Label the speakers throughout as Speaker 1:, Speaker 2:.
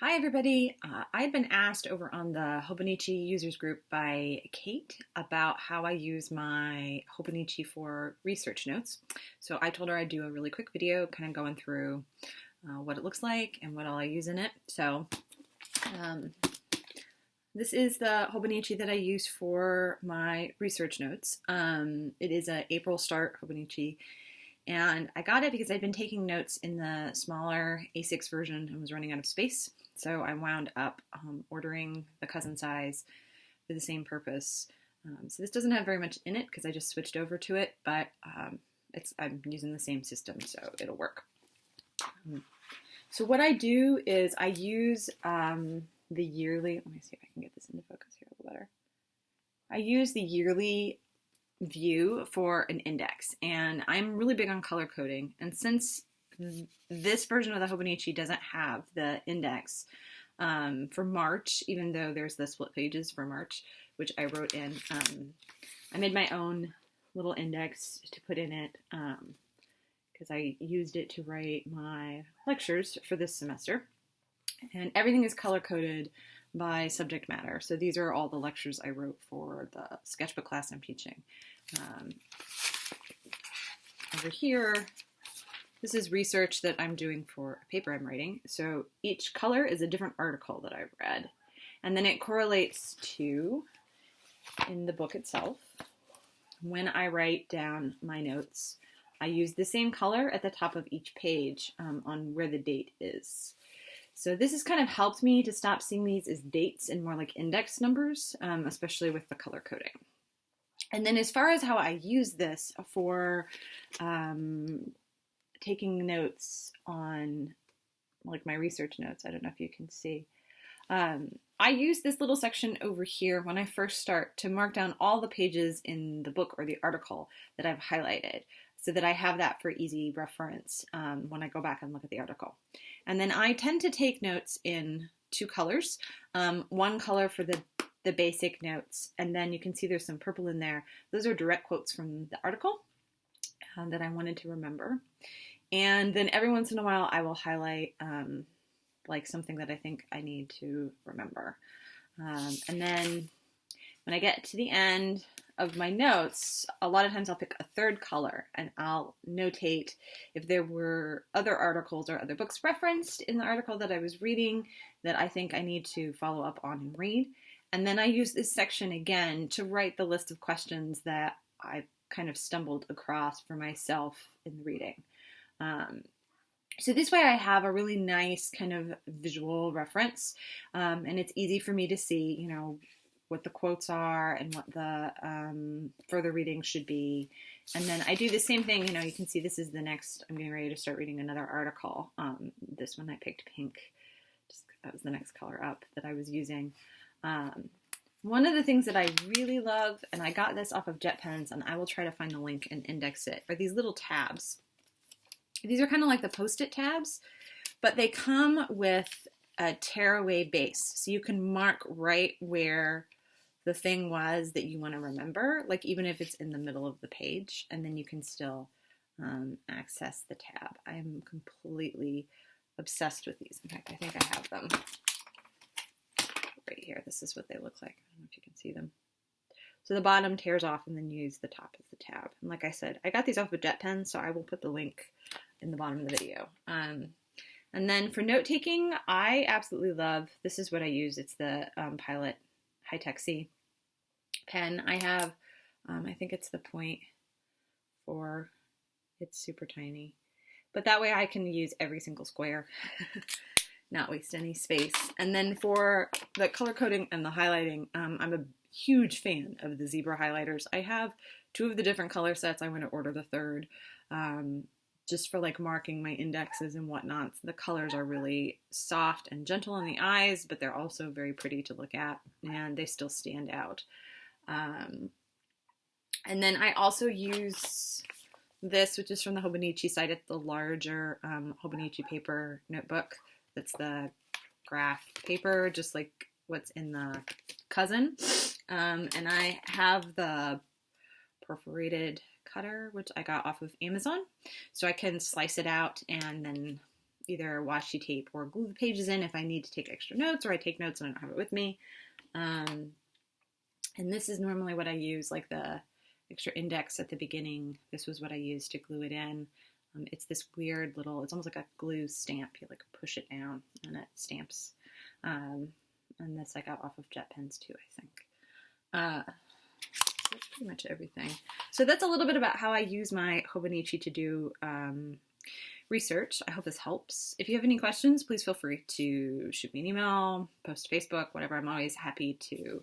Speaker 1: Hi everybody. I've been asked over on the Hobonichi users group by Kate about how I use my Hobonichi for research notes. So I told her I'd do a really quick video kind of going through what it looks like and what all I use in it. So um, this is the Hobonichi that I use for my research notes. It is a April start Hobonichi. And I got it because I'd been taking notes in the smaller A6 version and was running out of space. So I wound up ordering the cousin size for the same purpose. So this doesn't have very much in it because I just switched over to it, but I'm using the same system, so it'll work. So what I do is I use the yearly, let me see if I can get this into focus here a little better. I use the yearly view for an index, and I'm really big on color coding, and since this version of the Hobonichi doesn't have the index for March, even though there's the split pages for March, which I wrote in, I made my own little index to put in it because I used it to write my lectures for this semester, and everything is color coded by subject matter. So these are all the lectures I wrote for the sketchbook class I'm teaching. Over here, this is research that I'm doing for a paper I'm writing. So each color is a different article that I've read. And then it correlates to, in the book itself, when I write down my notes, I use the same color at the top of each page on where the date is. So this has kind of helped me to stop seeing these as dates and more like index numbers, especially with the color coding. And then as far as how I use this for taking notes on like my research notes, I don't know if you can see, I use this little section over here when I first start to mark down all the pages in the book or the article that I've highlighted, so that I have that for easy reference when I go back and look at the article. And then I tend to take notes in two colors, one color for the basic notes, and then you can see there's some purple in there. Those are direct quotes from the article that I wanted to remember. And then every once in a while I will highlight like something that I think I need to remember. And then when I get to the end of my notes, a lot of times I'll pick a third color and I'll notate if there were other articles or other books referenced in the article that I was reading that I think I need to follow up on and read. And then I use this section again to write the list of questions that I kind of stumbled across for myself in the reading. So this way I have a really nice kind of visual reference, and it's easy for me to see, you know, what the quotes are and what the further reading should be. And then I do the same thing, you know, you can see this is the next, I'm getting ready to start reading another article. This one I picked pink, just that was the next color up that I was using. One of the things that I really love, and I got this off of Jet Pens, and I will try to find the link and index it, are these little tabs. These are kind of like the Post-it tabs, but they come with a tearaway base. So you can mark right where the thing was that you want to remember, like even if it's in the middle of the page, and then you can still access the tab. I'm completely obsessed with these. In fact, I think I have them right here. This is what they look like. I don't know if you can see them. So the bottom tears off and then you use the top as the tab. And like I said, I got these off of Jet Pen, so I will put the link in the bottom of the video. And then for note taking, I absolutely love, this is what I use. It's the Pilot High-Tech C pen. I have, I think it's the 0.4. It's super tiny. But that way I can use every single square, not waste any space. And then for the color coding and the highlighting, I'm a huge fan of the zebra highlighters. I have two of the different color sets. I'm going to order the third. Just for like marking my indexes and whatnot. The colors are really soft and gentle in the eyes, but they're also very pretty to look at, and they still stand out. And then I also use this, which is from the Hobonichi site. It's the larger Hobonichi paper notebook. That's the graph paper, just like what's in the cousin. And I have the perforated cutter, which I got off of Amazon, so I can slice it out and then either washi tape or glue the pages in if I need to take extra notes, or I take notes and I don't have it with me. And this is normally what I use, like the extra index at the beginning. This was what I used to glue it in. It's this weird little, it's almost like a glue stamp. You like push it down and it stamps. And this I got off of jet pens too, I think. That's pretty much everything. So that's a little bit about how I use my Hobonichi to do research. I hope this helps. If you have any questions, please feel free to shoot me an email, post to Facebook, whatever. I'm always happy to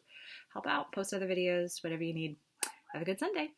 Speaker 1: help out, post other videos, whatever you need. Have a good Sunday.